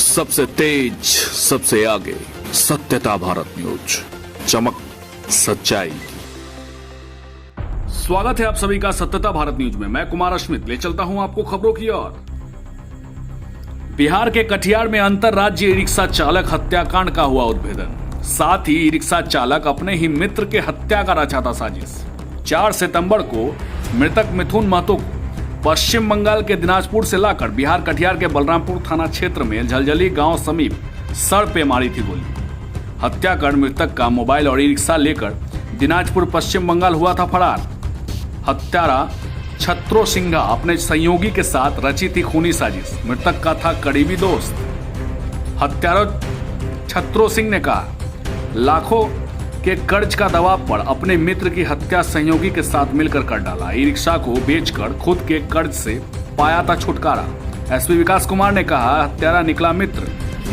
सबसे तेज, सबसे आगे, सत्यता भारत न्यूज, चमक सच्चाई। स्वागत है आप सभी का सत्यता भारत न्यूज में। मैं कुमार अश्मित ले चलता हूं आपको खबरों की ओर। बिहार के कटिहार में अंतरराज्य ई रिक्शा चालक हत्याकांड का हुआ उद्भेदन। साथ ही ई रिक्शा चालक अपने ही मित्र के हत्या का रचा था साजिश। 4 सितंबर को मृतक मिथुन महतो को पश्चिम बंगाल के दिनाजपुर से लाकर बिहार कटिहार के बलरामपुर थाना क्षेत्र में झलझली गांव समीप सड़ पे मारी थी गोली। हत्या कर मृतक का मोबाइल और ई रिक्शा लेकर दिनाजपुर पश्चिम बंगाल हुआ था फरार। हत्यारा छत्रो सिंघा अपने सहयोगी के साथ रची थी खूनी साजिश। मृतक का था करीबी दोस्त। हत्यारा छत्रो सिंह ने कहा, लाखों के कर्ज का दबाव पर अपने मित्र की हत्या सहयोगी के साथ मिलकर कर डाला। ई रिक्शा को बेचकर खुद के कर्ज से पाया था छुटकारा। एसपी विकास कुमार ने कहा, हत्यारा निकला मित्र।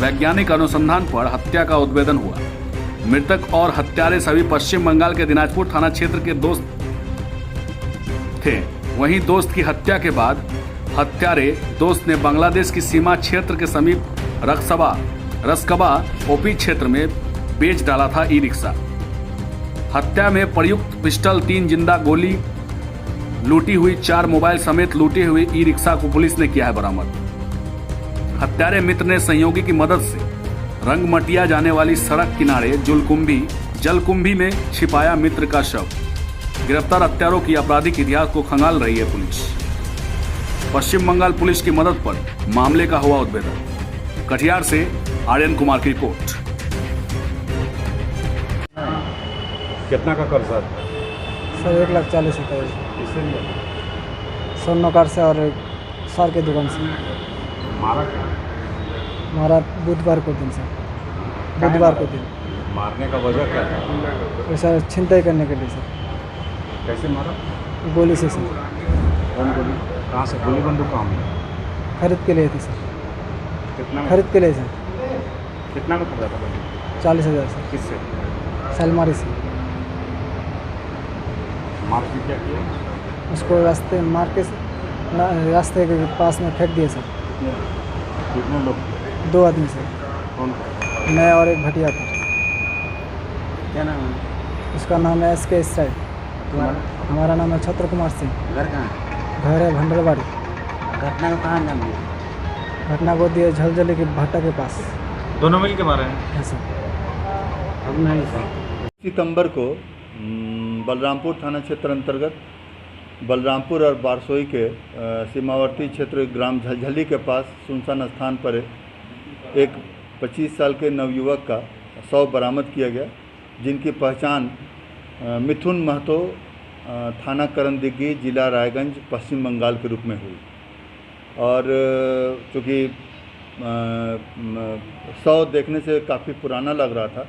वैज्ञानिक अनुसंधान पर हत्या का उद्भेदन हुआ। मृतक और हत्यारे सभी पश्चिम बंगाल के दिनाजपुर थाना क्षेत्र के दोस्त थे। वहीं दोस्त की हत्या के बाद हत्यारे दोस्त ने बांग्लादेश की सीमा क्षेत्र के समीप रसकबा ओपी क्षेत्र में बेच डाला था ई रिक्शा। हत्या में प्रयुक्त पिस्टल, 3 जिंदा गोली, लूटी हुई 4 मोबाइल समेत लूटी हुई ई रिक्शा को पुलिस ने किया है बरामद। हत्यारे मित्र ने सहयोगी की मदद से रंगमटिया जाने वाली सड़क किनारे जलकुंभी में छिपाया मित्र का शव। गिरफ्तार हत्यारों की आपराधिक इतिहास को खंगाल रही है पुलिस। पश्चिम बंगाल पुलिस की मदद पर मामले का हुआ उद्भेदन। कटिहार से आर्यन कुमार की रिपोर्ट। कितना का कर्ज सर? सर 1,40,000 इससे लिया? स्वर्णकार से और सर के दुकान से। मारा क्या? मारा बुधवार को दिन सर। बुधवार को दिन। मारने का वजह क्या था? वैसा छिनताई करने के लिए सर। कैसे मारा? गोली से सर। कौन गोली? कहाँ से? गोली बंदूक कहाँ मिला? खरीद के लिए थे सर। कितना में? खरीद के लिए सर। कितना में खरीदा था बंदूक? 40,000 सर। किससे? सलमारी से। मारपीट क्या किया? उसको रास्ते मार के रास्ते के पास में फेंक दिए सर। कितने लोग? 2 आदमी सर। कौन? मैं और एक भटिया था। क्या नाम है? उसका नाम है SK स्टाइल। तुम्हारा? हमारा नाम है छत्र कुमार सिंह। घर कहाँ है? घर है भंडरवाड़ी। घटना को कहाँ नाम दिया? घटना को दिए झलझली के भाटा के पास। दोनों मिल के मारे हैं? है सर। अब नहीं सर। सितंबर को बलरामपुर थाना क्षेत्र अंतर्गत बलरामपुर और बारसोई के सीमावर्ती क्षेत्र ग्राम झलझली के पास सुनसान स्थान पर एक 25 साल के नवयुवक का शव बरामद किया गया, जिनकी पहचान मिथुन महतो, थाना करंदिघी, जिला रायगंज, पश्चिम बंगाल के रूप में हुई। और चूँकि शव देखने से काफ़ी पुराना लग रहा था,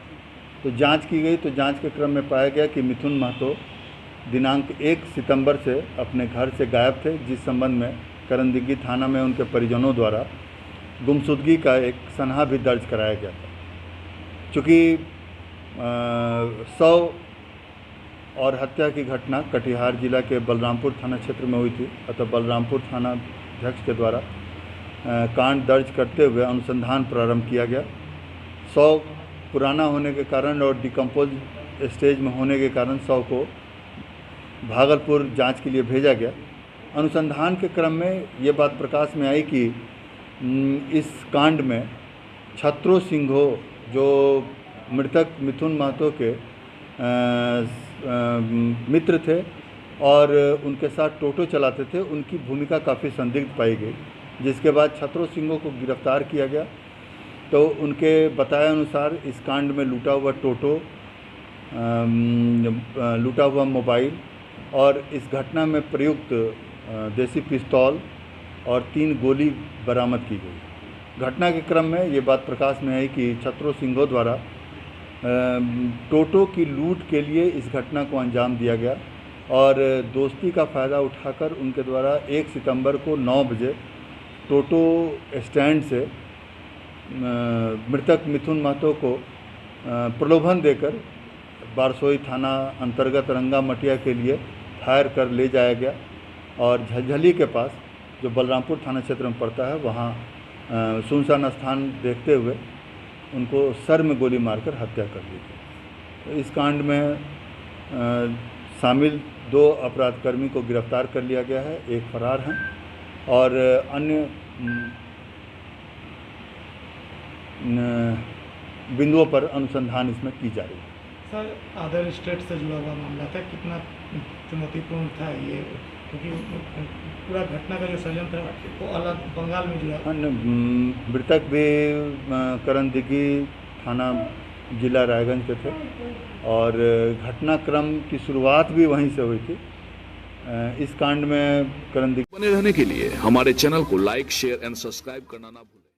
तो जांच की गई। तो जांच के क्रम में पाया गया कि मिथुन महतो दिनांक 1 सितंबर से अपने घर से गायब थे, जिस संबंध में करंदिघी थाना में उनके परिजनों द्वारा गुमशुदगी का एक सनहा भी दर्ज कराया गया था। चूँकि शव और हत्या की घटना कटिहार जिला के बलरामपुर थाना क्षेत्र में हुई थी, अतः बलरामपुर थाना अध्यक्ष के द्वारा कांड दर्ज करते हुए अनुसंधान प्रारंभ किया गया। शव पुराना होने के कारण और डिकम्पोज स्टेज में होने के कारण शव को भागलपुर जांच के लिए भेजा गया। अनुसंधान के क्रम में ये बात प्रकाश में आई कि इस कांड में छत्रो सिंघो, जो मृतक मिथुन महतो के मित्र थे और उनके साथ टोटो चलाते थे, उनकी भूमिका काफ़ी संदिग्ध पाई गई, जिसके बाद छत्रो सिंघो को गिरफ्तार किया गया। तो उनके बताए अनुसार इस कांड में लूटा हुआ टोटो, लूटा हुआ मोबाइल और इस घटना में प्रयुक्त देसी पिस्तौल और 3 गोली बरामद की गई। घटना के क्रम में ये बात प्रकाश में आई कि छत्रो सिंघो द्वारा टोटो की लूट के लिए इस घटना को अंजाम दिया गया और दोस्ती का फ़ायदा उठाकर उनके द्वारा 1 सितंबर को 9 बजे टोटो स्टैंड से मृतक मिथुन महतो को प्रलोभन देकर बारसोई थाना अंतर्गत रंगामटिया के लिए फायर कर ले जाया गया और झलझली के पास जो बलरामपुर थाना क्षेत्र में पड़ता है वहाँ सुनसान स्थान देखते हुए उनको सर में गोली मारकर हत्या कर दी थी। तो इस कांड में शामिल 2 अपराधकर्मी को गिरफ्तार कर लिया गया है, एक फरार हैं और अन्य बिंदुओं पर अनुसंधान इसमें की जा रही है। सर अदर स्टेट से जुड़ा हुआ मामला था, कितना चुनौतीपूर्ण था ये, क्योंकि पूरा घटना का जो षड्यंत्र है वो अलग बंगाल में जुड़ा। अन्य मृतक भी करंदगी थाना जिला रायगंज के थे और घटनाक्रम की शुरुआत भी वहीं से हुई थी। इस कांड में करंदगी बने रहने के लिए हमारे चैनल को लाइक, शेयर एंड सब्सक्राइब करना ना भूलें।